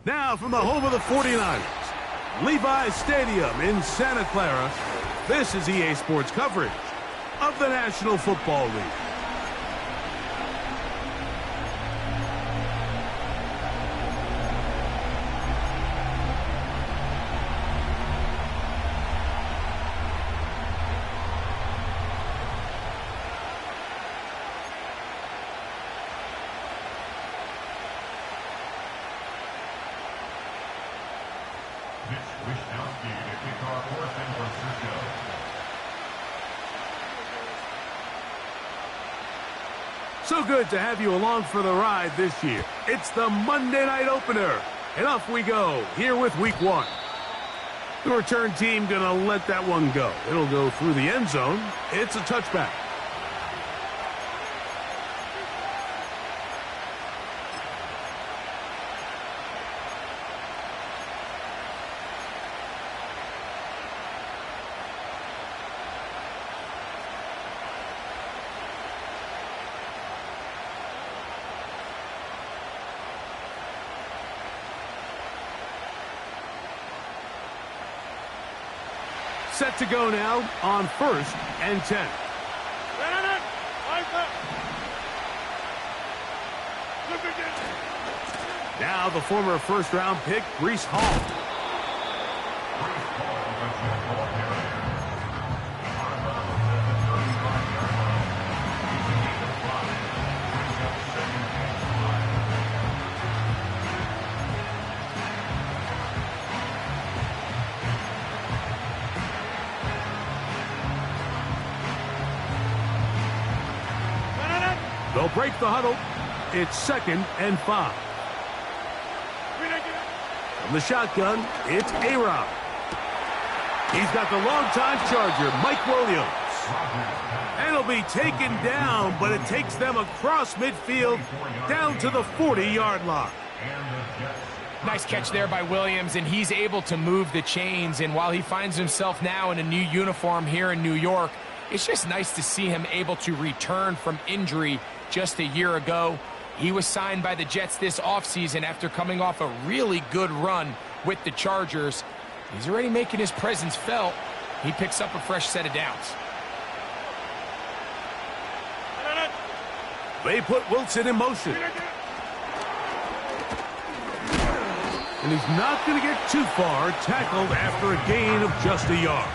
Now from the home of the 49ers, Levi's Stadium in Santa Clara, this is EA Sports coverage of the National Football League. So good to have you along for the ride this year. It's the Monday night opener, and off we go here with week 1. The return team gonna let that one go. It'll go through the end zone. It's a touchback. Set to go now on 1st and 10. Now the former first-round pick, Breece Hall. They'll break the huddle. It's 2nd and 5. From the shotgun, it's A-Rob. He's got the longtime Charger, Mike Williams. And he'll be taken down, but it takes them across midfield down to the 40-yard line. Nice catch there by Williams, and he's able to move the chains. And while he finds himself now in a new uniform here in New York, it's just nice to see him able to return from injury. Just a year ago, he was signed by the Jets this offseason after coming off a really good run with the Chargers. He's already making his presence felt. He picks up a fresh set of downs. They put Wilson in motion. And he's not going to get too far, tackled after a gain of just a yard.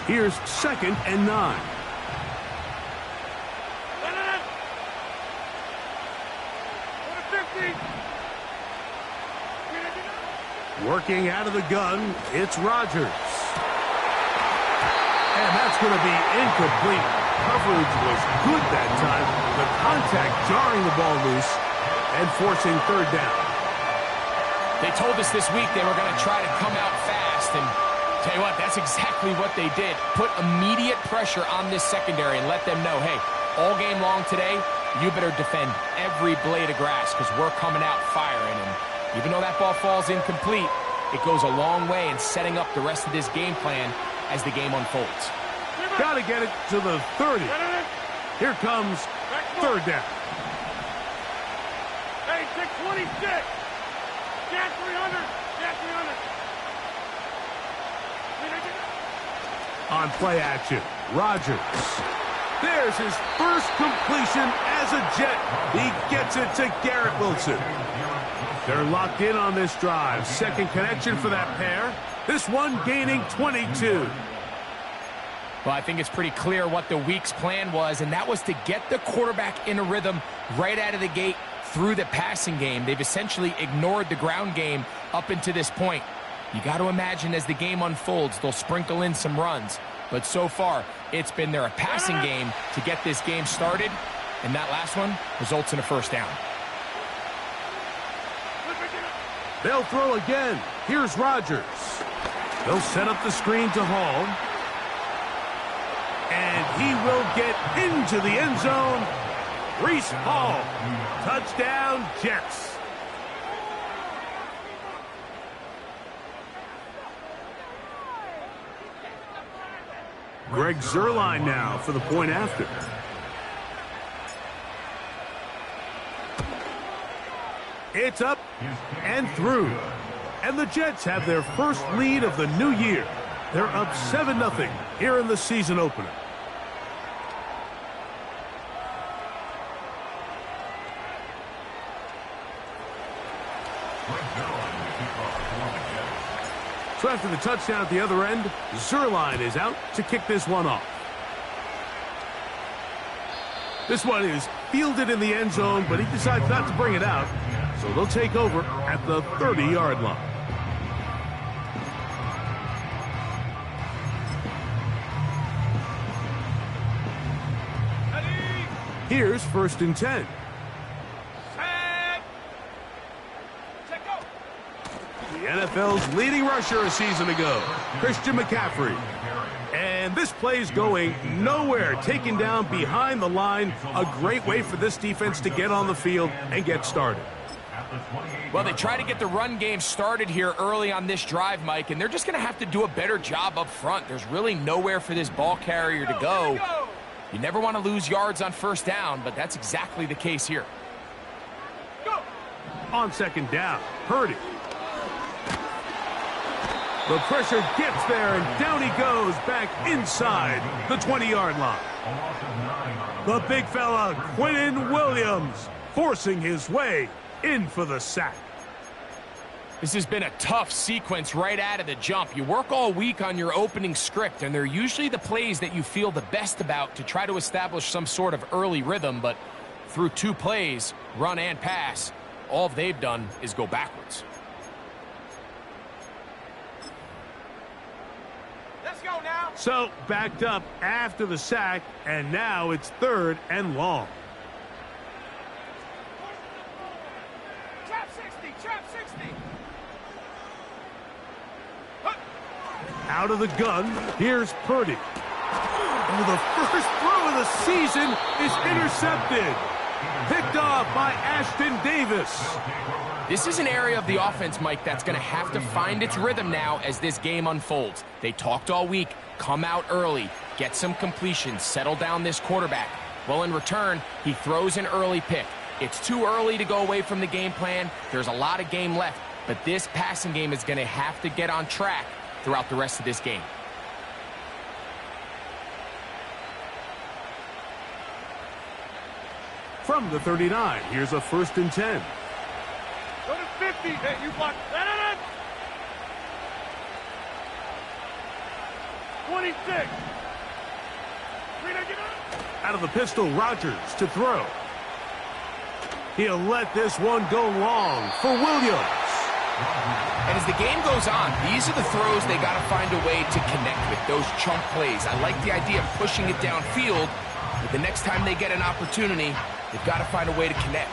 Here's 2nd and 9. Working out of the gun, it's Rodgers. And that's going to be incomplete. Coverage was good that time. The contact jarring the ball loose and forcing 3rd down. They told us this week they were going to try to come out fast, and tell you what, that's exactly what they did. Put immediate pressure on this secondary and let them know, hey, all game long today, you better defend every blade of grass because we're coming out firing. And even though that ball falls incomplete, it goes a long way in setting up the rest of this game plan as the game unfolds. Got to get it to the 30. Here comes 3rd down. Hey, 626. Jack 300. Jack 300. On play action, Rodgers. There's his first completion as a Jet. He gets it to Garrett Wilson. They're locked in on this drive. Second connection for that pair. This one gaining 22. Well, I think it's pretty clear what the week's plan was, and that was to get the quarterback in a rhythm right out of the gate through the passing game. They've essentially ignored the ground game up until this point. You got to imagine as the game unfolds, they'll sprinkle in some runs. But so far, it's been their passing game to get this game started, and that last one results in a 1st down. They'll throw again. Here's Rodgers. They'll set up the screen to Hall. And he will get into the end zone. Breece Hall. Touchdown, Jets. Greg Zuerlein now for the point after. It's up and through. And the Jets have their first lead of the new year. They're up 7-0 here in the season opener. So after the touchdown at the other end, Zuerlein is out to kick this one off. This one is fielded in the end zone, but he decides not to bring it out. So they'll take over at the 30-yard line. Here's 1st and 10. The NFL's leading rusher a season ago, Christian McCaffrey. And this play's going nowhere, taken down behind the line. A great way for this defense to get on the field and get started. Well, they try to get the run game started here early on this drive, Mike, and they're just going to have to do a better job up front. There's really nowhere for this ball carrier to go. You never want to lose yards on 1st down, but that's exactly the case here. On 2nd down, Purdy. The pressure gets there, and down he goes back inside the 20-yard line. The big fella, Quinnen Williams, forcing his way in for the sack. This has been a tough sequence right out of the jump. You work all week on your opening script, and they're usually the plays that you feel the best about to try to establish some sort of early rhythm, but through 2 plays, run and pass, all they've done is go backwards. Let's go now. So backed up after the sack, and now it's 3rd and long. Trap 60, trap 60. Out of the gun, here's Purdy. Oh, the first throw of the season is intercepted. Picked off by Ashton Davis. This is an area of the offense, Mike, that's going to have to find its rhythm now as this game unfolds. They talked all week, come out early, get some completions, settle down this quarterback. Well, in return, he throws an early pick. It's too early to go away from the game plan. There's a lot of game left, but this passing game is going to have to get on track throughout the rest of this game. From the 39, here's a 1st and 10. Go to 50. Hey, you block. 26. Out of the pistol, Rodgers to throw. He'll let this one go long for Williams. And as the game goes on, these are the throws they got to find a way to connect with, those chunk plays. I like the idea of pushing it downfield, but the next time they get an opportunity, they've got to find a way to connect.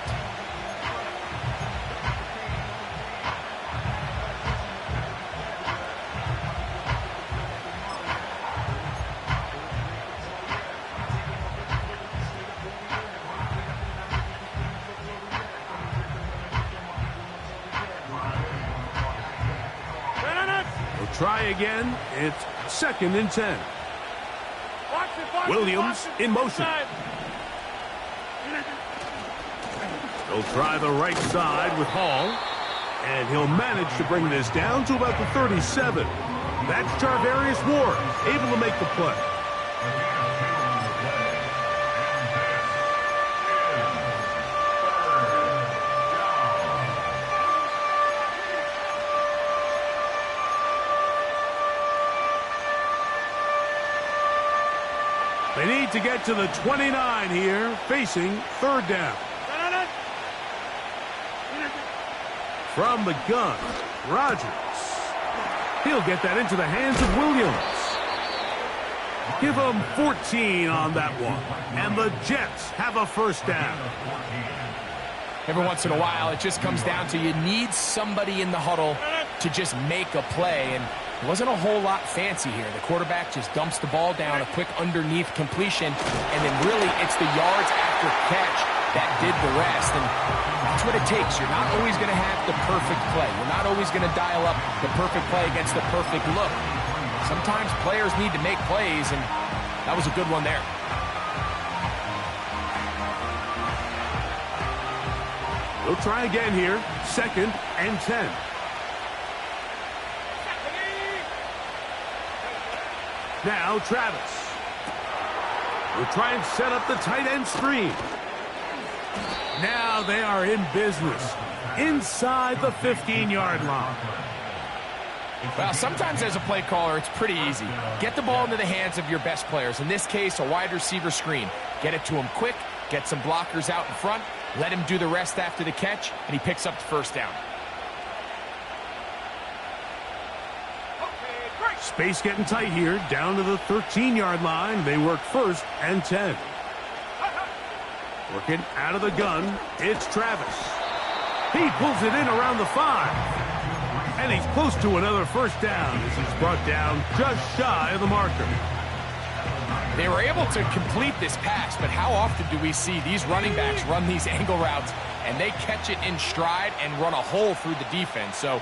Try again. It's 2nd and 10. Williams in motion. He'll try the right side with Hall. And he'll manage to bring this down to about the 37. That's Charvarius Ward, able to make the play. They need to get to the 29 here, facing 3rd down. From the gun, Rodgers. He'll get that into the hands of Williams. Give him 14 on that one. And the Jets have a 1st down. Every once in a while, it just comes down to you need somebody in the huddle to just make a play. And It wasn't a whole lot fancy here. The quarterback just dumps the ball down, a quick underneath completion, and then really it's the yards after catch that did the rest. And that's what it takes. You're not always going to have the perfect play. You're not always going to dial up the perfect play against the perfect look. Sometimes players need to make plays, and that was a good one there. We'll try again here. 2nd and 10. Now Travis. We'll try and set up the tight end screen. Now they are in business inside the 15-yard line. Well, sometimes as a play caller, it's pretty easy. Get the ball into the hands of your best players. In this case, a wide receiver screen. Get it to him quick, get some blockers out in front, let him do the rest after the catch, and he picks up the first down. Space getting tight here, down to the 13-yard line. They work 1st and 10. Working out of the gun, it's Travis. He pulls it in around the 5. And he's close to another first down as he's brought down just shy of the marker. They were able to complete this pass, but how often do we see these running backs run these angle routes and they catch it in stride and run a hole through the defense? So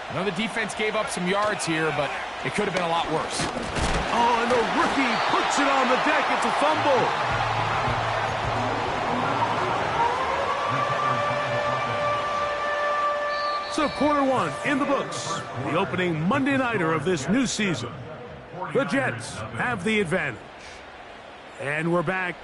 I know the defense gave up some yards here, but it could have been a lot worse. Oh, and the rookie puts it on the deck. It's a fumble. So quarter 1 in the books. The opening Monday nighter of this new season. The Jets have the advantage. And we're back.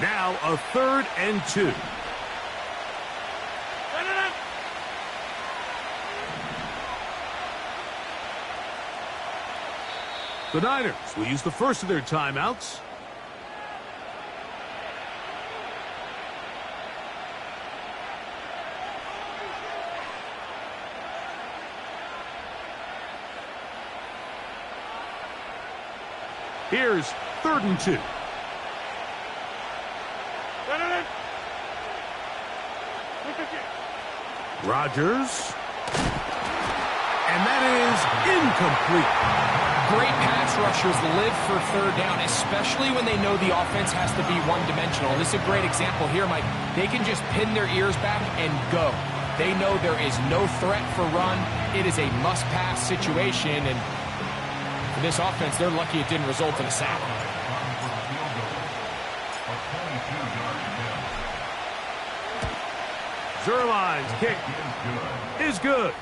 Now a 3rd and 2. The Niners will use the first of their timeouts. Here's 3rd and 2. Rodgers. And that is incomplete. Great pass rushers live for 3rd down, especially when they know the offense has to be one-dimensional. This is a great example here, Mike. They can just pin their ears back and go. They know there is no threat for run. It is a must-pass situation, and for this offense, they're lucky it didn't result in a sack. Zerline's kick is good.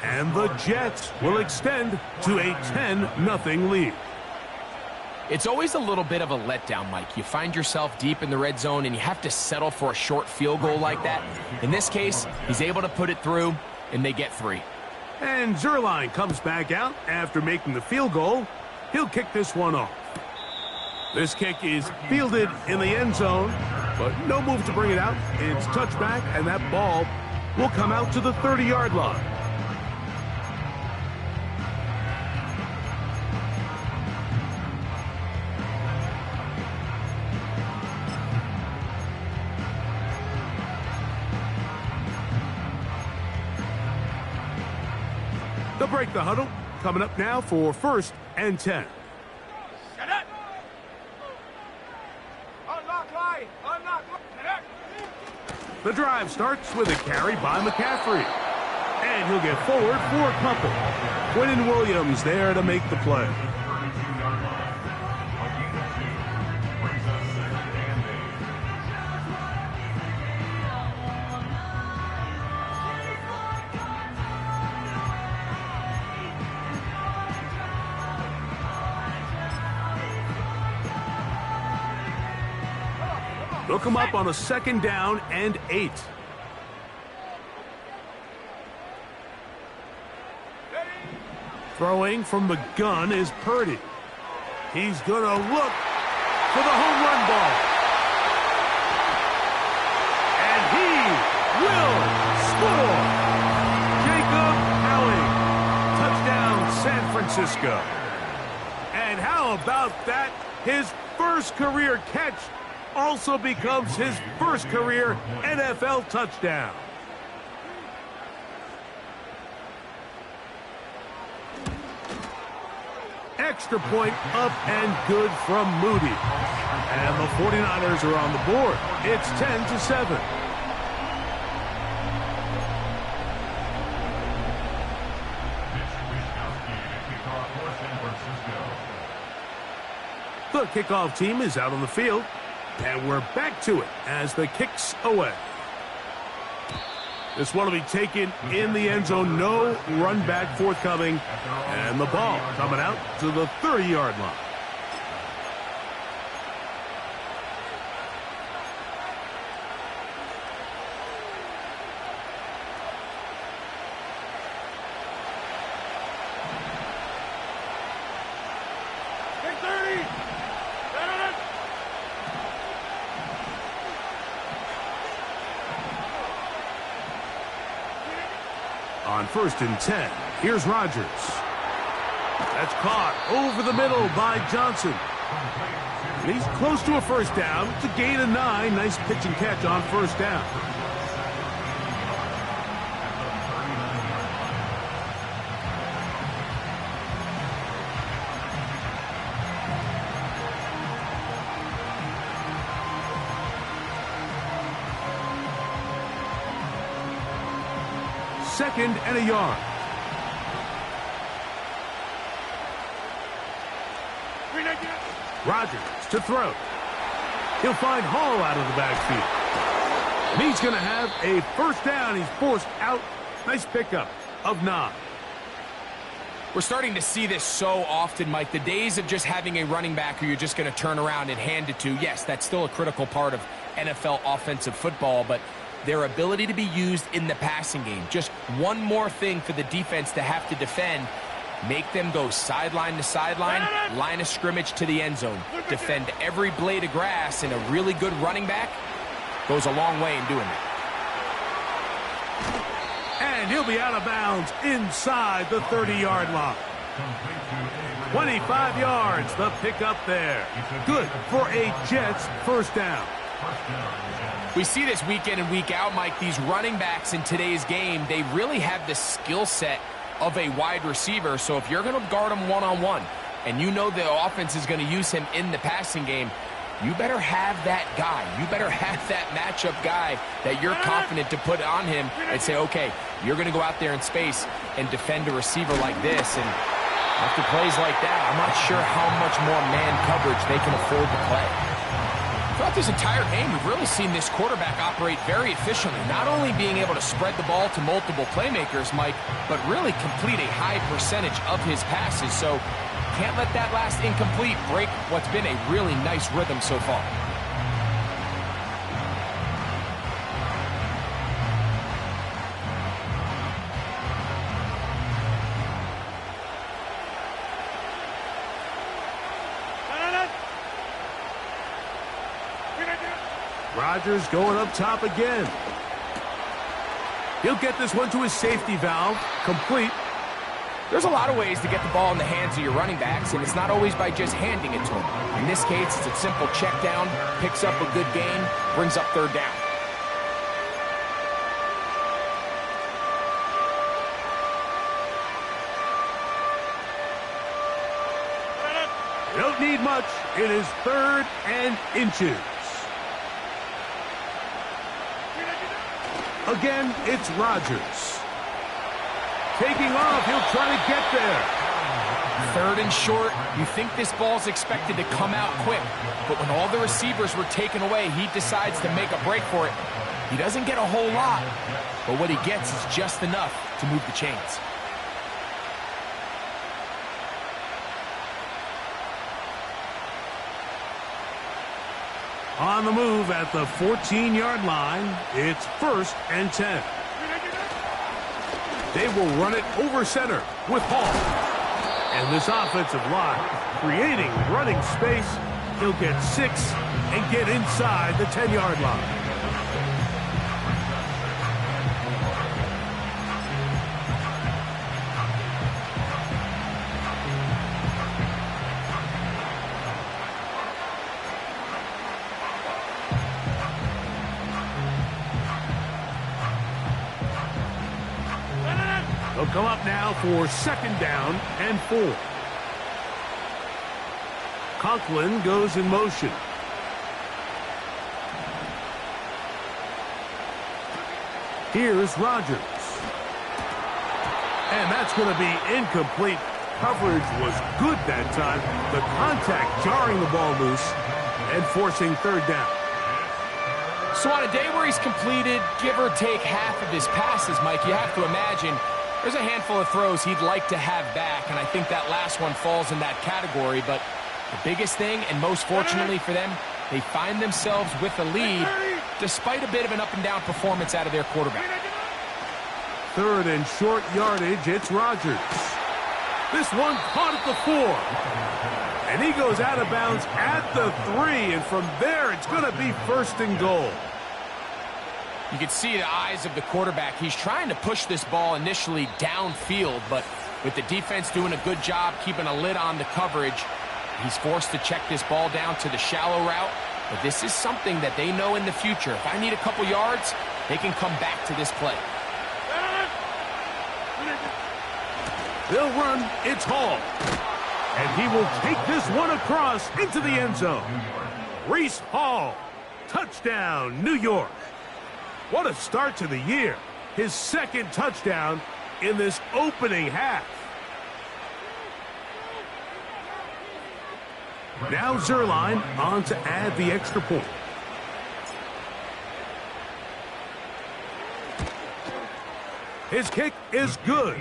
And the Jets will extend to a 10-0 lead. It's always a little bit of a letdown, Mike. You find yourself deep in the red zone, and you have to settle for a short field goal like that. In this case, he's able to put it through, and they get 3. And Zerline comes back out after making the field goal. He'll kick this one off. This kick is fielded in the end zone, but no move to bring it out. It's touchback, and that ball will come out to the 30-yard line. They'll break the huddle. Coming up now for 1st and 10. The drive starts with a carry by McCaffrey. And he'll get forward for a couple. Quinnen Williams there to make the play. They'll come up on a 2nd down and 8. Throwing from the gun is Purdy. He's going to look for the home run ball. And he will score. Jacob Howie. Touchdown, San Francisco. And how about that? His first career catch also becomes his first career NFL touchdown. Extra point up and good from Moody. And the 49ers are on the board. It's 10-7. The kickoff team is out on the field. And we're back to it as the kick's away. This one will be taken in the end zone. No run back forthcoming. And the ball coming out to the 30-yard line. On 1st and 10, here's Rodgers. That's caught over the middle by Johnson. And he's close to a first down. It's a gain of 9. Nice pitch and catch on first down. Second and a yard. Rodgers to throw. He'll find Hall out of the backfield. And he's going to have a first down. He's forced out. Nice pickup of 9. We're starting to see this so often, Mike. The days of just having a running back who you're just going to turn around and hand it to, yes, that's still a critical part of NFL offensive football, but their ability to be used in the passing game. Just one more thing for the defense to have to defend. Make them go sideline to sideline, line of scrimmage to the end zone. Defend every blade of grass, and a really good running back goes a long way in doing that. And he'll be out of bounds inside the 30-yard line. 25 yards, the pickup there. Good for a Jets first down. We see this week in and week out, Mike. These running backs in today's game, they really have the skill set of a wide receiver. So if you're going to guard him one-on-one and you know the offense is going to use him in the passing game, you better have that guy. You better have that matchup guy that you're confident to put on him and say, okay, you're going to go out there in space and defend a receiver like this. And after plays like that, I'm not sure how much more man coverage they can afford to play. Throughout this entire game, we've really seen this quarterback operate very efficiently, not only being able to spread the ball to multiple playmakers, Mike, but really complete a high percentage of his passes. So can't let that last incomplete break what's been a really nice rhythm so far. Rodgers going up top again. He'll get this one to his safety valve. Complete. There's a lot of ways to get the ball in the hands of your running backs, and it's not always by just handing it to them. In this case, it's a simple check down, picks up a good gain, brings up third down. They don't need much. It is 3rd and inches. Again, it's Rodgers. Taking off, he'll try to get there. 3rd and short, you think this ball's expected to come out quick, but when all the receivers were taken away, he decides to make a break for it. He doesn't get a whole lot, but what he gets is just enough to move the chains. On the move at the 14-yard line, it's 1st and 10. They will run it over center with Hall. And this offensive line creating running space. He'll get 6 and get inside the 10-yard line. come up now for 2nd down and 4. Conklin goes in motion. Here's Rodgers. And that's going to be incomplete. Coverage was good that time. The contact jarring the ball loose and forcing 3rd down. So on a day where he's completed, give or take half of his passes, Mike, you have to imagine there's a handful of throws he'd like to have back, and I think that last one falls in that category. But the biggest thing, and most fortunately for them, they find themselves with a lead despite a bit of an up-and-down performance out of their quarterback. 3rd and short yardage, it's Rodgers. This one caught at the 4. And he goes out of bounds at the 3, and from there it's going to be 1st and goal. You can see the eyes of the quarterback. He's trying to push this ball initially downfield, but with the defense doing a good job keeping a lid on the coverage, he's forced to check this ball down to the shallow route. But this is something that they know in the future. If I need a couple yards, they can come back to this play. They'll run. It's Hall. And he will take this one across into the end zone. Reese Hall. Touchdown, New York. What a start to the year. His 2nd touchdown in this opening half. Now Zerline on to add the extra point. His kick is good.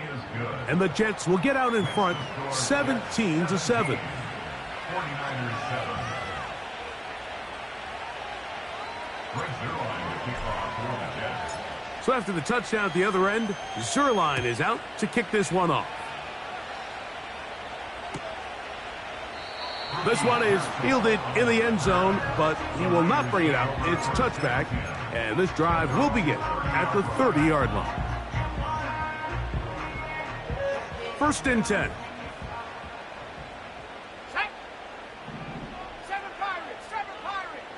And the Jets will get out in front 17-7. So after the touchdown at the other end, Zerline is out to kick this one off. This one is fielded in the end zone, but he will not bring it out. It's a touchback, and this drive will begin at the 30-yard line. 1st and 10. Set. 7 Pirates. 7 Pirates.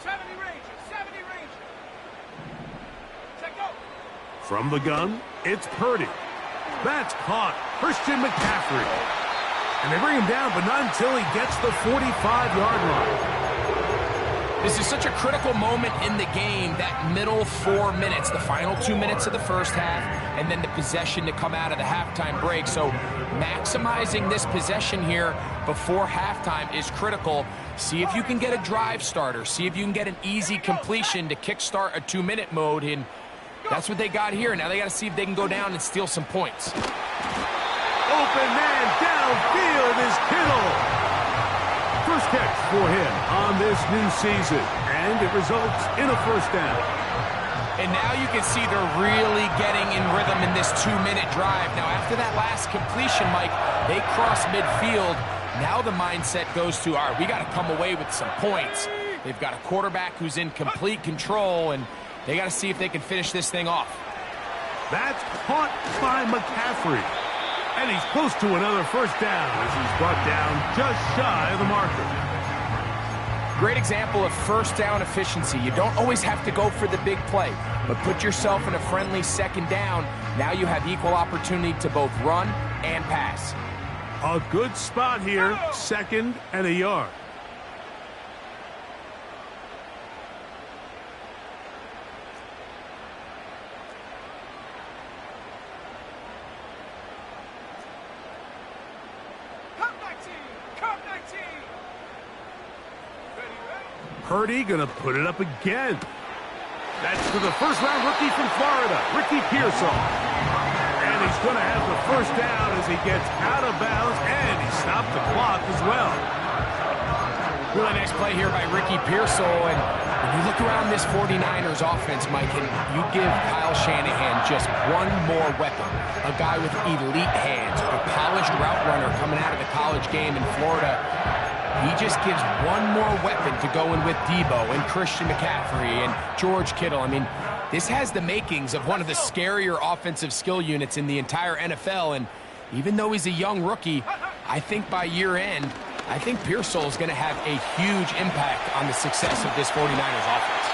70 Rangers. 70 Rangers. Set, go. From the gun, it's Purdy. That's caught. Christian McCaffrey. And they bring him down, but not until he gets the 45-yard line. This is such a critical moment in the game, that middle 4 minutes, the final 2 minutes of the first half, and then the possession to come out of the halftime break. So maximizing this possession here before halftime is critical. See if you can get a drive starter. See if you can get an easy completion to kickstart a 2-minute mode, and that's what they got here. Now they got to see if they can go down and steal some points. Open man downfield is Kittle. First catch for him on this new season, and it results in a 1st down. And now you can see they're really getting in rhythm in this 2-minute drive. Now after that last completion, Mike, they cross midfield. Now the mindset goes to, all right, we got to come away with some points. They've got a quarterback who's in complete control, and they got to see if they can finish this thing off. That's caught by McCaffrey. And he's close to another 1st down as he's brought down just shy of the marker. Great example of 1st down efficiency. You don't always have to go for the big play, but put yourself in a friendly 2nd down. Now you have equal opportunity to both run and pass. A good spot here, 2nd and a yard. Purdy gonna put it up again. That's to the 1st-round rookie from Florida, Ricky Pearsall. And he's gonna have the 1st down as he gets out of bounds, and he stopped the clock as well. Really nice play here by Ricky Pearsall. And when you look around this 49ers offense, Mike, and you give Kyle Shanahan just one more weapon, a guy with elite hands, a polished route runner coming out of the college game in Florida. He just gives one more weapon to go in with Debo and Christian McCaffrey and George Kittle. I mean, this has the makings of one of the scarier offensive skill units in the entire NFL. And even though he's a young rookie, I think by year end, I think Pearsall is going to have a huge impact on the success of this 49ers offense.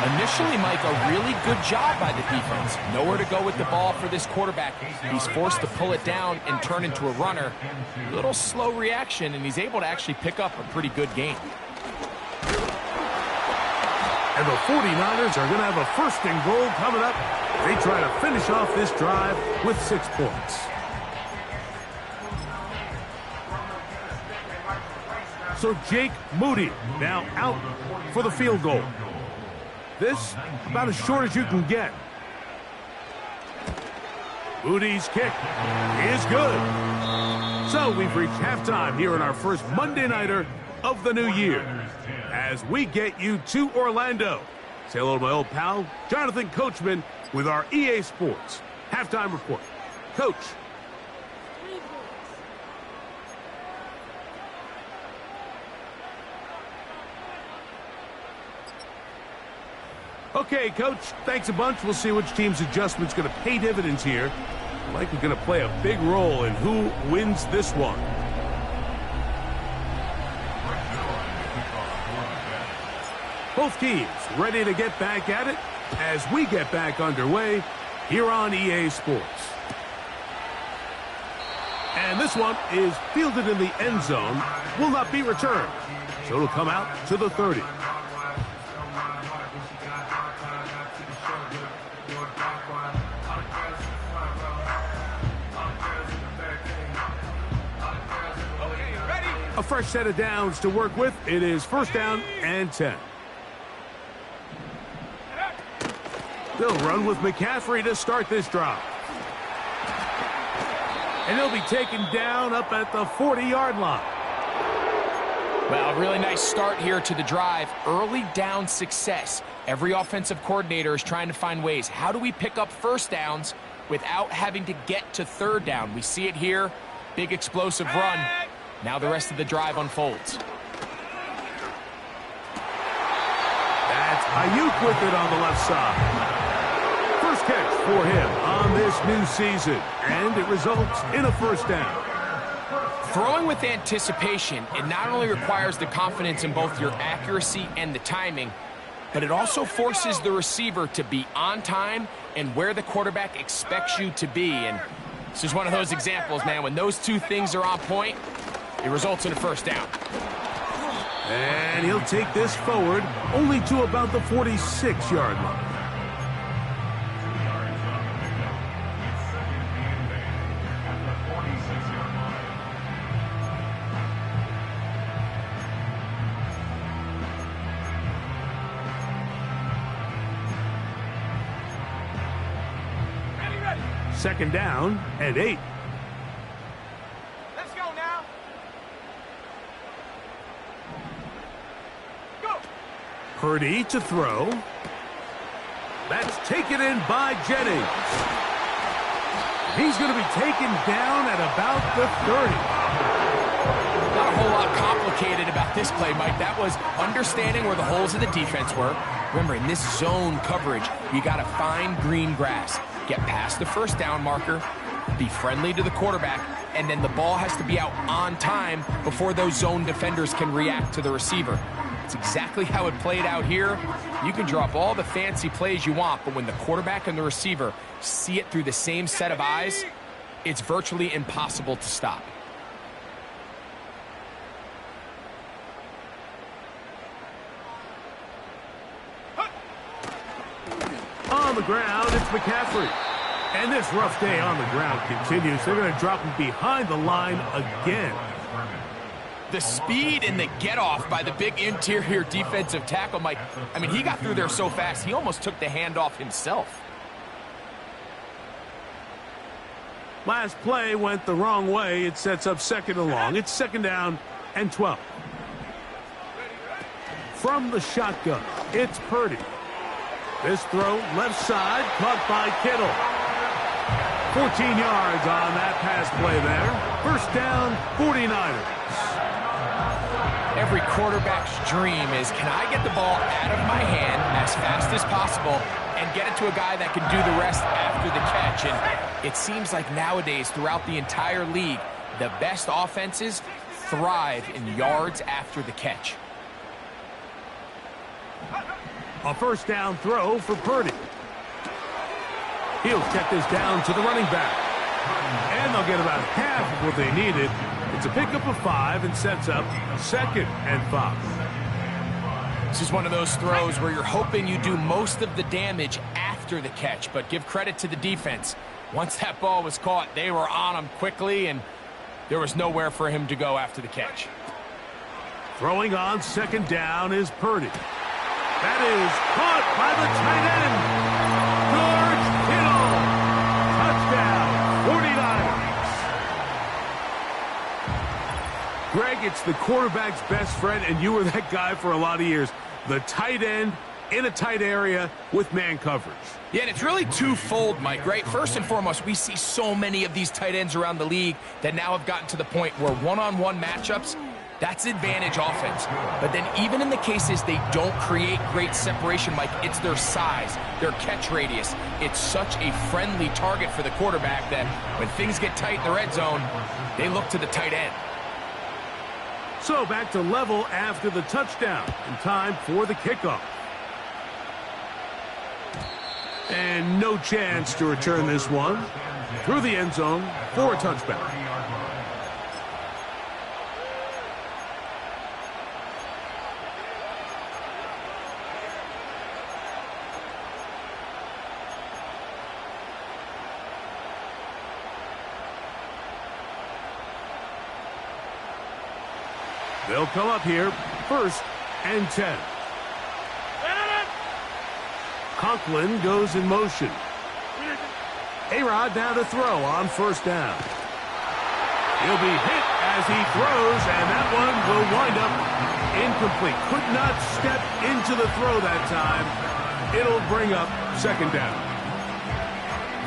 Initially, Mike, a really good job by the defense. Nowhere to go with the ball for this quarterback. He's forced to pull it down and turn into a runner. A little slow reaction, and he's able to actually pick up a pretty good game. And the 49ers are going to have a first and goal coming up. They try to finish off this drive with 6 points. So Jake Moody now out for the field goal. This about as short as you can get. Moody's kick is good. So we've reached halftime here in our first Monday Nighter of the new year as we get you to Orlando. Say hello to my old pal, Jonathan Coachman, with our EA Sports halftime report. Coach. Okay, Coach, thanks a bunch. We'll see which team's adjustment's going to pay dividends here. Likely going to play a big role in who wins this one. Both teams ready to get back at it as we get back underway here on EA Sports. And this one is fielded in the end zone, will not be returned. So it'll come out to the 30. A fresh set of downs to work with. It is first down and 10. They'll run with McCaffrey to start this drive. And he'll be taken down up at the 40-yard line. Well, really nice start here to the drive. Early down success. Every offensive coordinator is trying to find ways. How do we pick up first downs without having to get to third down? We see it here. Big explosive run. Now the rest of the drive unfolds. That's Ayuk with it on the left side. First catch for him on this new season, and it results in a first down. Throwing with anticipation, it not only requires the confidence in both your accuracy and the timing, but it also forces the receiver to be on time and where the quarterback expects you to be. And this is one of those examples, man. When those two things are on point, it results in a first down. And he'll take this forward only to about the 46-yard line. Second down and 8. Let's go now. Go. Purdy to throw. That's taken in by Jennings. He's going to be taken down at about the 30. Not a whole lot complicated about this play, Mike. That was understanding where the holes in the defense were. Remember, in this zone coverage, you got to find green grass. Get past the first down marker, be friendly to the quarterback, and then the ball has to be out on time before those zone defenders can react to the receiver. It's exactly how it played out here. You can drop all the fancy plays you want, but when the quarterback and the receiver see it through the same set of eyes, it's virtually impossible to stop. On the ground, it's McCaffrey. And this rough day on the ground continues. They're going to drop him behind the line again. The speed and the get-off by the big interior defensive tackle, Mike. I mean, he got through there so fast, he almost took the handoff himself. Last play went the wrong way. It sets up second and long. It's second down and 12. From the shotgun, it's Purdy. This throw, left side, caught by Kittle. 14 yards on that pass play there. First down, 49ers. Every quarterback's dream is, can I get the ball out of my hand as fast as possible and get it to a guy that can do the rest after the catch? And it seems like nowadays, throughout the entire league, the best offenses thrive in yards after the catch. A first down throw for Purdy. He'll check this down to the running back. And they'll get about half of what they needed. It's a pickup of 5 and sets up 2nd and 5. This is one of those throws where you're hoping you do most of the damage after the catch, but give credit to the defense. Once that ball was caught, they were on him quickly, and there was nowhere for him to go after the catch. Throwing on 2nd down is Purdy. That is caught by the tight end. George Kittle. Touchdown, 49ers. Greg, it's the quarterback's best friend, and you were that guy for a lot of years. The tight end in a tight area with man coverage. Yeah, and it's really twofold, Mike, right? First and foremost, we see so many of these tight ends around the league that now have gotten to the point where one-on-one matchups, that's advantage offense. But then even in the cases they don't create great separation, Mike, it's their size, their catch radius. It's such a friendly target for the quarterback that when things get tight in the red zone, they look to the tight end. So back to level after the touchdown, and time for the kickoff. And no chance to return this one. Through the end zone for a touchback. They'll come up here, 1st and 10. Conklin goes in motion. A-Rod now to throw on 1st down. He'll be hit as he throws, and that one will wind up incomplete. Could not step into the throw that time. It'll bring up 2nd down.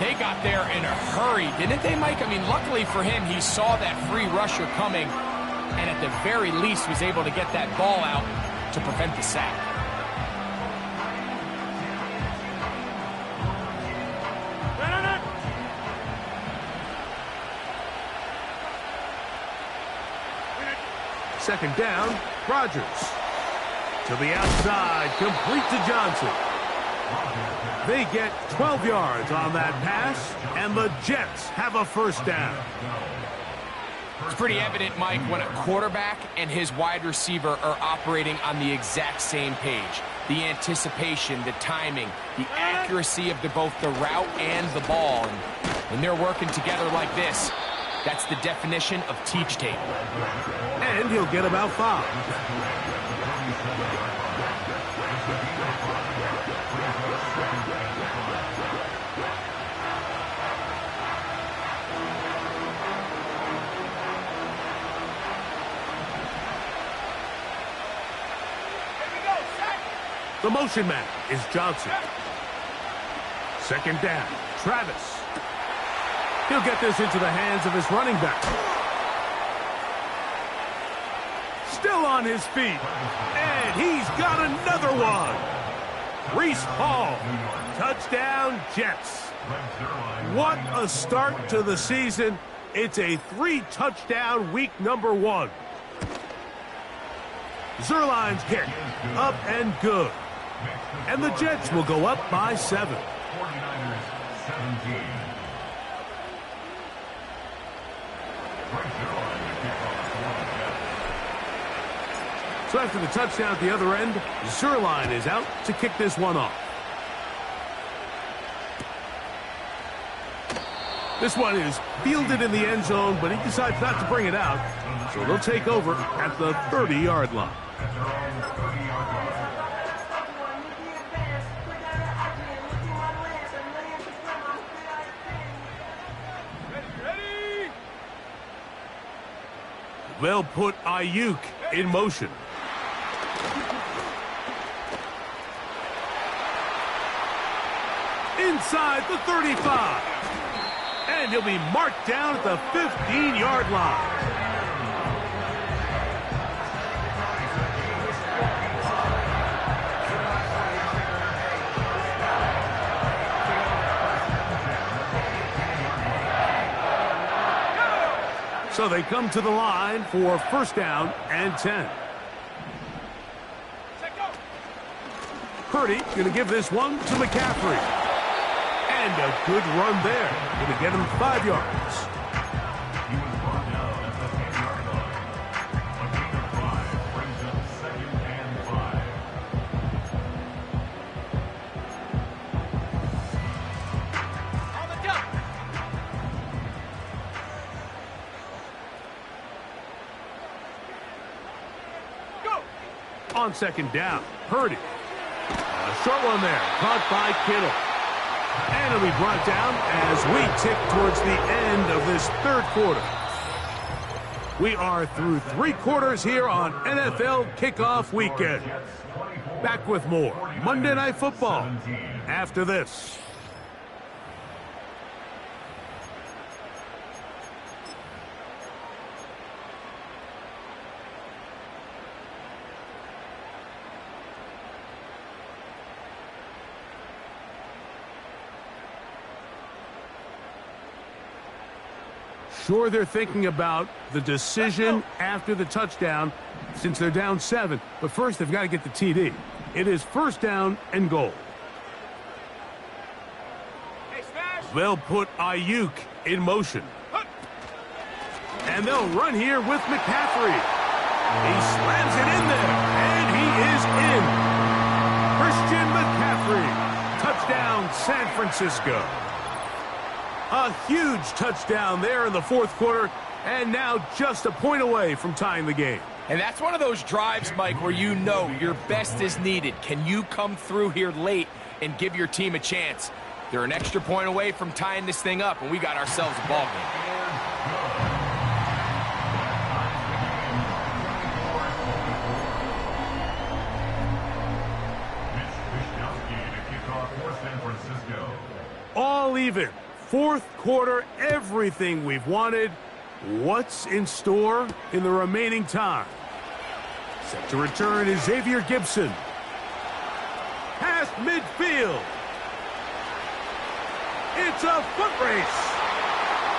They got there in a hurry, didn't they, Mike? I mean, luckily for him, he saw that free rusher coming, and at the very least was able to get that ball out to prevent the sack. Second down, Rodgers. To the outside, complete to Johnson. They get 12 yards on that pass, and the Jets have a 1st down. It's pretty evident, Mike, when a quarterback and his wide receiver are operating on the exact same page. The anticipation, the timing, the accuracy of both the route and the ball. And when they're working together like this, that's the definition of teach tape. And he'll get about 5. The motion man is Johnson. 2nd down, Travis. He'll get this into the hands of his running back. Still on his feet. And he's got another one. Reese Hall. Touchdown, Jets. What a start to the season. It's a 3-touchdown week number 1. Zerline's kick. Up and good. And the Jets will go up by 7. So after the touchdown at the other end, Zerline is out to kick this one off. This one is fielded in the end zone, but he decides not to bring it out. So they'll take over at the 30-yard line. They'll put Ayuk in motion. Inside the 35. And he'll be marked down at the 15-yard line. So they come to the line for 1st down and 10. Purdy going to give this one to McCaffrey. And a good run there. Going to get him 5 yards. On second down, Purdy. A short one there, caught by Kittle. And it'll be brought down as we tick towards the end of this third quarter. We are through 3 quarters here on NFL Kickoff Weekend. Back with more Monday Night Football after this. Sure, they're thinking about the decision after the touchdown since they're down 7. But first, they've got to get the TD. It is first down and goal. They'll put Ayuk in motion. And they'll run here with McCaffrey. He slams it in there, and he is in. Christian McCaffrey. Touchdown, San Francisco. A huge touchdown there in the fourth quarter, and now just a point away from tying the game. And that's one of those drives, Mike, where you know your best is needed. Can you come through here late and give your team a chance? They're an extra point away from tying this thing up, and we got ourselves a ball game. All even. Fourth quarter, everything we've wanted. What's in store in the remaining time? Set to return is Xavier Gibson. Past midfield. It's a foot race.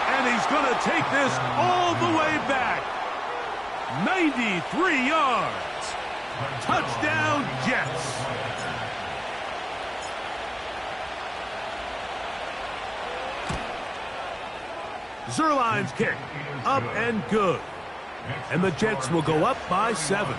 And he's going to take this all the way back. 93 yards. Touchdown, Jets. Zerline's kick, up and good. And the Jets will go up by 7.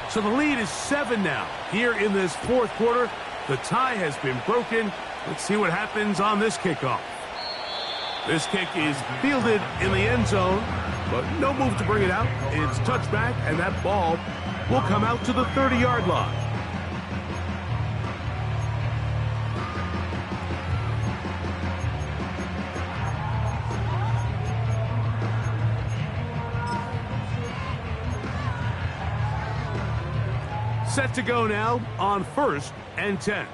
So the lead is 7 now. Here in this fourth quarter, the tie has been broken. Let's see what happens on this kickoff. This kick is fielded in the end zone, but no move to bring it out. It's touchback, and that ball will come out to the 30-yard line. Set to go now on 1st and 10.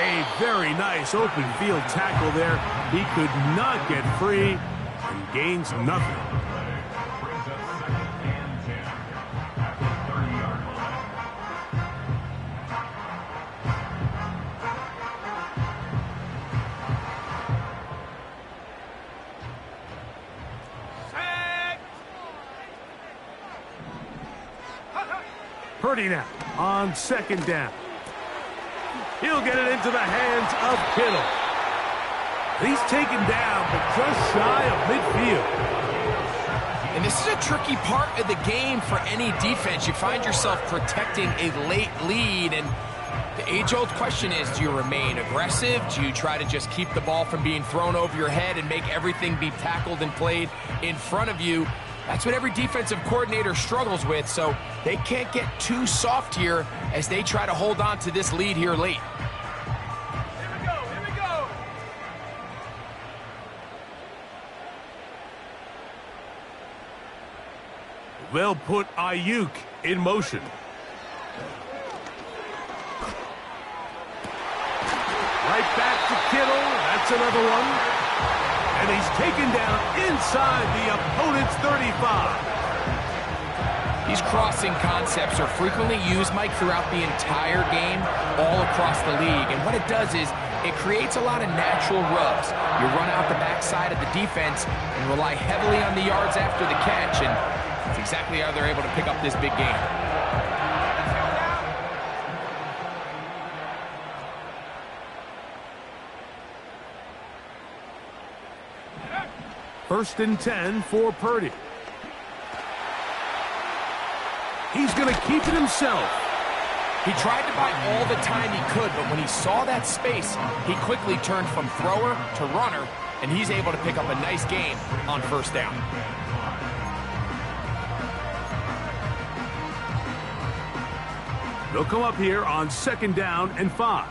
A very nice open field tackle there. He could not get free and gains nothing. Purdy now on second down. He'll get it into the hands of Kittle. He's taken down, but just shy of midfield. And this is a tricky part of the game for any defense. You find yourself protecting a late lead, and the age-old question is, do you remain aggressive? Do you try to just keep the ball from being thrown over your head and make everything be tackled and played in front of you? That's what every defensive coordinator struggles with, so they can't get too soft here as they try to hold on to this lead here late. Here we go. They'll put Ayuk in motion. Right back to Kittle. That's another one. And he's taken down inside the opponent's 35. These crossing concepts are frequently used, Mike, throughout the entire game, all across the league. And what it does is it creates a lot of natural rubs. You run out the backside of the defense and rely heavily on the yards after the catch, and that's exactly how they're able to pick up this big game. First and 10 for Purdy. He's going to keep it himself. He tried to buy all the time he could, but when he saw that space, he quickly turned from thrower to runner, and he's able to pick up a nice gain on first down. They'll come up here on 2nd down and 5.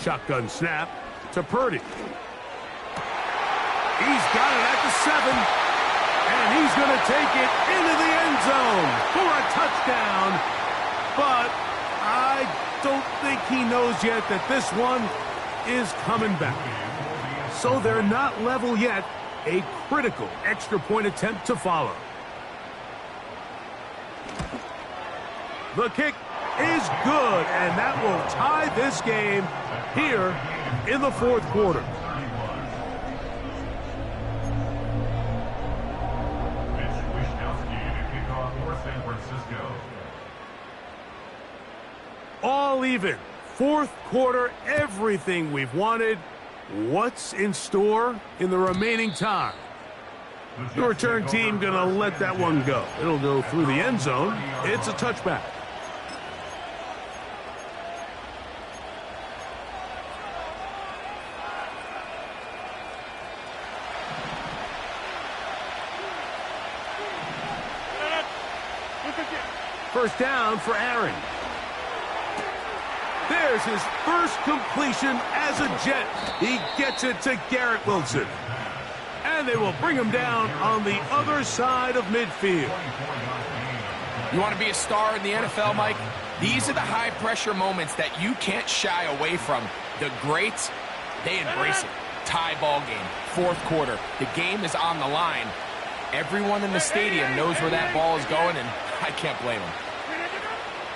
Shotgun snap to Purdy. He's got it at the 7. And he's going to take it into the end zone for a touchdown. But I don't think he knows yet that this one is coming back. So they're not level yet. A critical extra point attempt to follow. The kick is good, and that will tie this game here in the 4th quarter. All even. 4th quarter, everything we've wanted. What's in store in the remaining time? The return team going to let that one go. It'll go through the end zone. It's a touchback. First down for Aaron. There's his first completion as a Jet. He gets it to Garrett Wilson. And they will bring him down on the other side of midfield. You want to be a star in the NFL, Mike? These are the high-pressure moments that you can't shy away from. The greats, they embrace it. Tie ball game, 4th quarter. The game is on the line. Everyone in the stadium knows where that ball is going, and I can't blame them.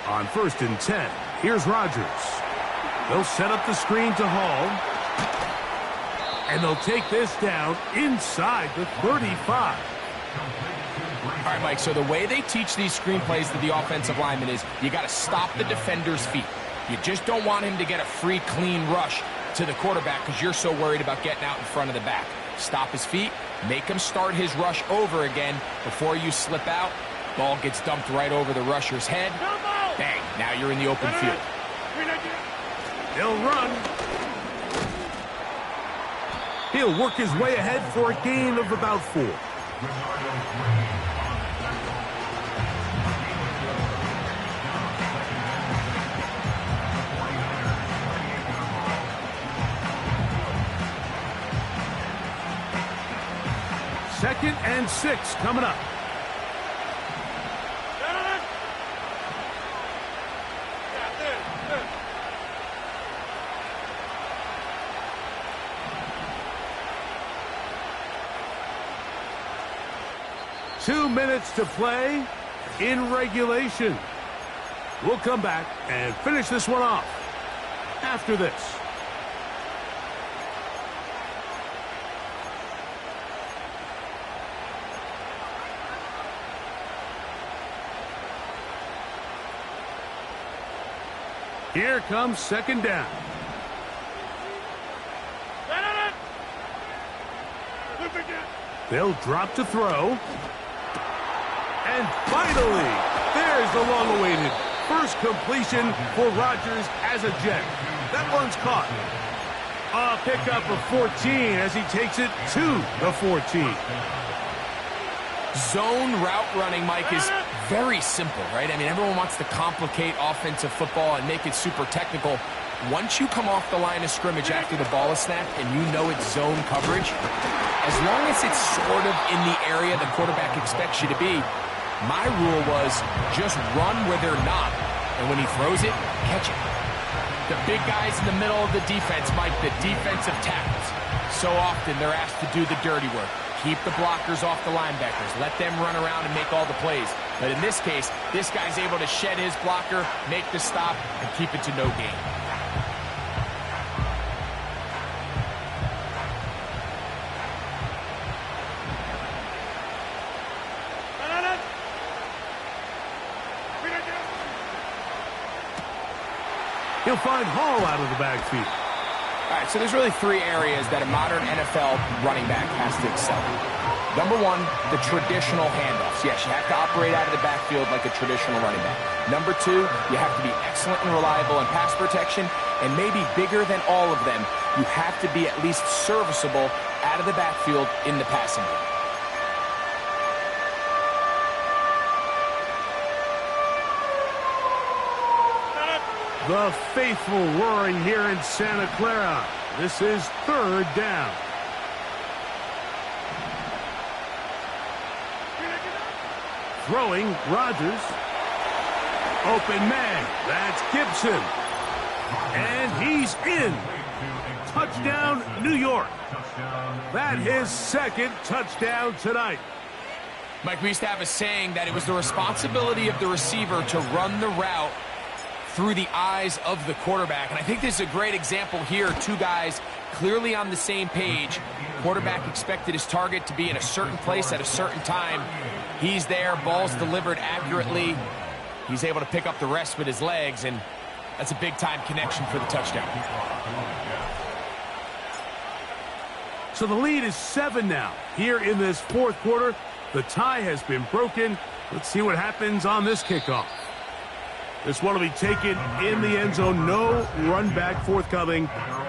On 1st and 10, here's Rodgers. They'll set up the screen to Hall. And they'll take this down inside the 35. All right, Mike, so the way they teach these screenplays to the offensive lineman is you got to stop the defender's feet. You just don't want him to get a free, clean rush to the quarterback because you're so worried about getting out in front of the back. Stop his feet, make him start his rush over again before you slip out. Ball gets dumped right over the rusher's head. Bang, now you're in the open field. They'll run. He'll work his way ahead for a gain of about 4. Second and 6 coming up. Two minutes to play in regulation. We'll come back and finish this one off after this. Here comes 2nd down. They'll drop to throw. And finally, there's the long-awaited first completion for Rodgers as a Jet. That one's caught. A pickup of 14 as he takes it to the 14. Zone route running, Mike, is very simple, right? I mean, everyone wants to complicate offensive football and make it super technical. Once you come off the line of scrimmage after the ball is snapped and you know it's zone coverage, as long as it's sort of in the area the quarterback expects you to be, my rule was just run where they're not And when he throws it, catch it. The big guys in the middle of the defense, Mike, the defensive tackles. So often they're asked to do the dirty work. Keep the blockers off the linebackers. Let them run around and make all the plays. But in this case, this guy's able to shed his blocker, make the stop, and keep it to no gain. He'll find Hall out of the backfield. All right, so there's really three areas that a modern NFL running back has to excel in. Number one, the traditional handoffs. Yes, you have to operate out of the backfield like a traditional running back. Number two, you have to be excellent and reliable in pass protection, and maybe bigger than all of them, you have to be at least serviceable out of the backfield in the passing game. The faithful roaring here in Santa Clara. This is third down. Throwing, Rodgers. Open man. That's Gibson. And he's in. Touchdown, New York. That's his second touchdown tonight. Mike, we used to have a saying that it was the responsibility of the receiver to run the route through the eyes of the quarterback. And I think this is a great example here. Two guys clearly on the same page. Quarterback expected his target to be in a certain place at a certain time. He's there, ball's delivered accurately. He's able to pick up the rest with his legs, and that's a big-time connection for the touchdown. So the lead is 7 now. Here in this fourth quarter, the tie has been broken. Let's see what happens on this kickoff. This one will be taken in the end zone. No run back forthcoming.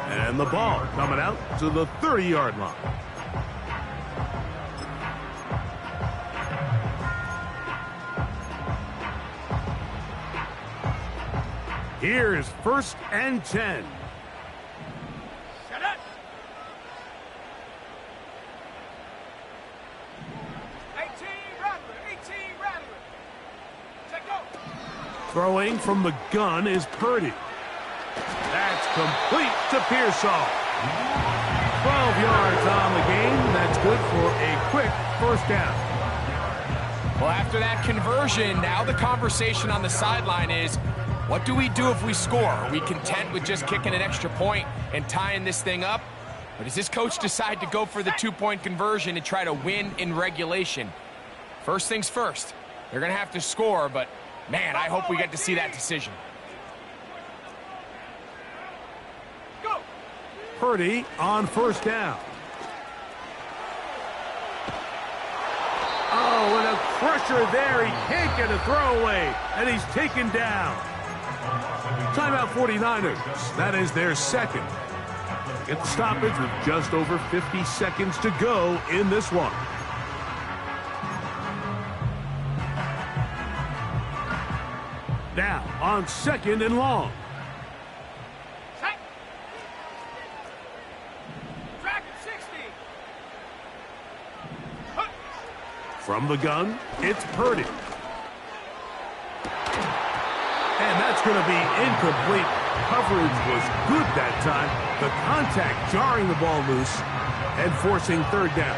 And the ball coming out to the 30-yard line. Here's 1st and 10. Shut up. 18 Rattler. Check go. Throwing from the gun is Purdy. That's complete to Pearsall. 12 yards on the game. That's good for a quick first down. Well, after that conversion, now the conversation on the sideline is, what do we do if we score? Are we content with just kicking an extra point and tying this thing up? Or does this coach decide to go for the two-point conversion and try to win in regulation? First things first, they're going to have to score, but man, I hope we get to see that decision. Go. Purdy on first down. Oh, and a pressure there. He can't get a throwaway, and he's taken down. Timeout 49ers. That is their second. Get the stoppage with just over 50 seconds to go in this one. Now on 2nd and long. Check. Track 60. From the gun, it's Purdy. And that's going to be incomplete. Coverage was good that time. The contact jarring the ball loose and forcing third down.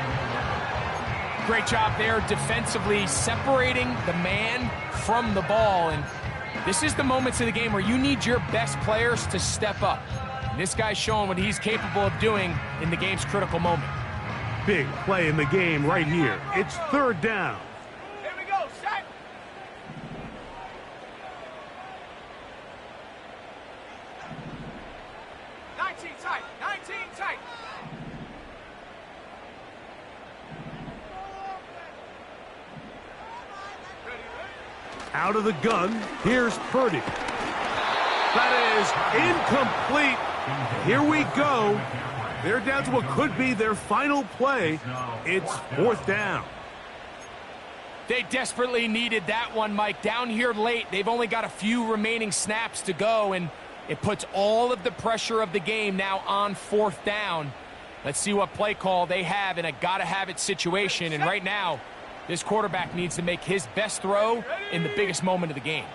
Great job there defensively, separating the man from the ball. And this is the moments of the game where you need your best players to step up. And this guy's showing what he's capable of doing in the game's critical moment. Big play in the game right here. It's third down. Here we go. Set. Tight. 19 tight. Out of the gun, here's Purdy. That is incomplete. Here we go. They're down to what could be their final play. It's fourth down. They desperately needed that one, Mike. Down here late, they've only got a few remaining snaps to go, and it puts all of the pressure of the game now on fourth down. Let's see what play call they have in a gotta-have-it situation. And right now, this quarterback needs to make his best throw in the biggest moment of the game.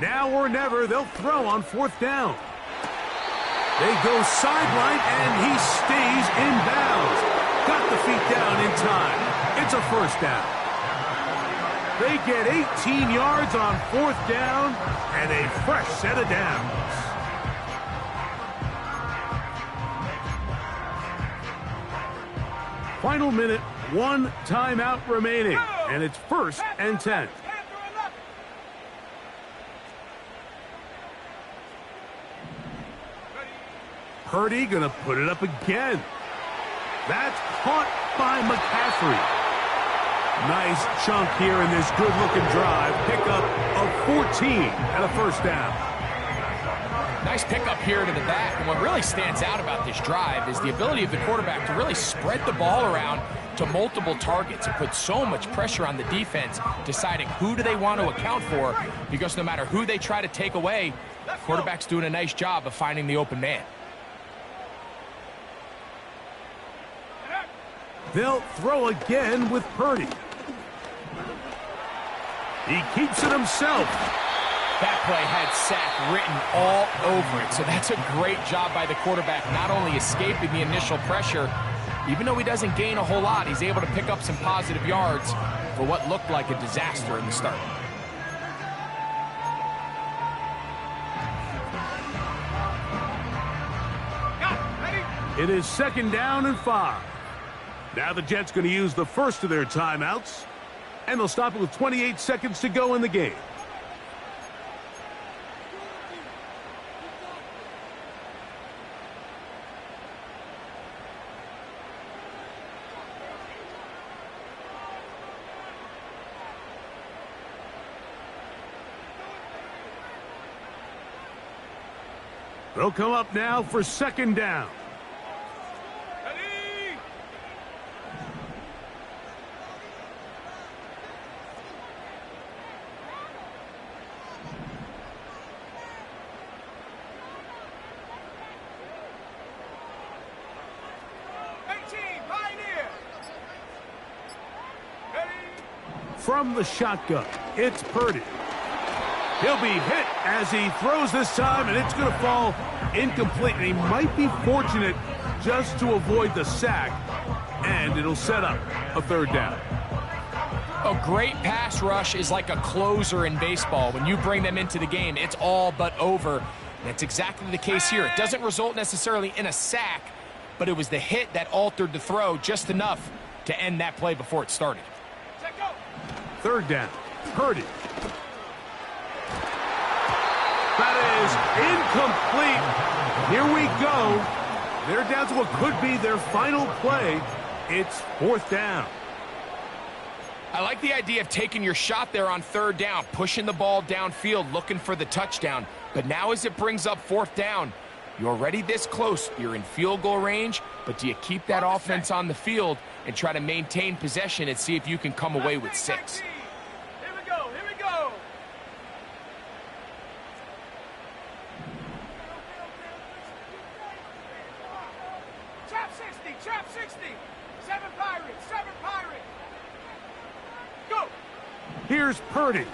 Now or never, they'll throw on 4th down. They go sideline, and he stays in bounds. Got the feet down in time. It's a 1st down. They get 18 yards on 4th down, and a fresh set of downs. Final minute, 1 timeout remaining, and it's 1st and 10. Purdy gonna put it up again. That's caught by McCaffrey. Nice chunk here in this good-looking drive. Pickup of 14 and a 1st down. Nice pickup here to the back. And what really stands out about this drive is the ability of the quarterback to really spread the ball around to multiple targets and put so much pressure on the defense, deciding who do they want to account for, because no matter who they try to take away, the quarterback's doing a nice job of finding the open man. They'll throw again with Purdy. He keeps it himself. That play had sack written all over it, so that's a great job by the quarterback, not only escaping the initial pressure, even though he doesn't gain a whole lot, he's able to pick up some positive yards for what looked like a disaster in the start. It is 2nd down and 5. Now the Jets going to use the first of their timeouts, and they'll stop it with 28 seconds to go in the game. They'll come up now for 2nd down. Ready? Pioneer. Ready? From the shotgun, it's Purdy. He'll be hit as he throws this time, and it's going to fall incomplete. And he might be fortunate just to avoid the sack, and it'll set up a 3rd down. A great pass rush is like a closer in baseball. When you bring them into the game, it's all but over. And that's exactly the case here. It doesn't result necessarily in a sack, but it was the hit that altered the throw just enough to end that play before it started. 3rd down, Purdy. That is incomplete. Here we go. They're down to what could be their final play. It's 4th down. I like the idea of taking your shot there on 3rd down, pushing the ball downfield, looking for the touchdown. But now as it brings up 4th down, you're already this close. You're in field goal range, but do you keep that offense on the field and try to maintain possession and see if you can come away with 6? Trap 60. 7 Pirates. 7 Pirates. Go. Here's Purdy.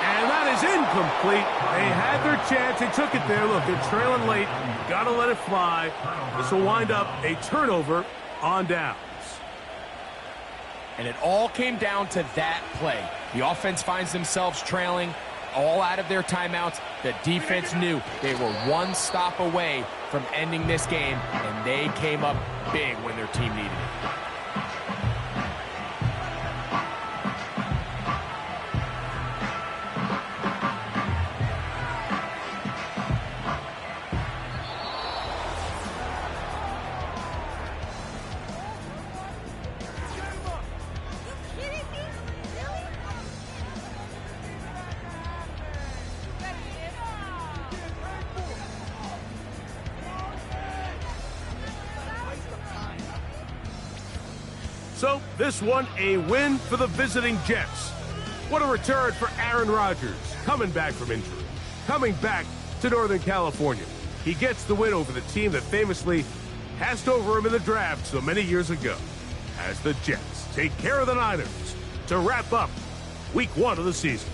And that is incomplete. They had their chance. They took it there. Look, they're trailing late. Got to let it fly. This will wind up a turnover on downs. And it all came down to that play. The offense finds themselves trailing, all out of their timeouts. The defense knew they were one stop away from ending this game, and they came up big when their team needed it. So, this one, a win for the visiting Jets. What a return for Aaron Rodgers, coming back from injury, coming back to Northern California. He gets the win over the team that famously passed over him in the draft so many years ago, as the Jets take care of the Niners to wrap up Week 1 of the season.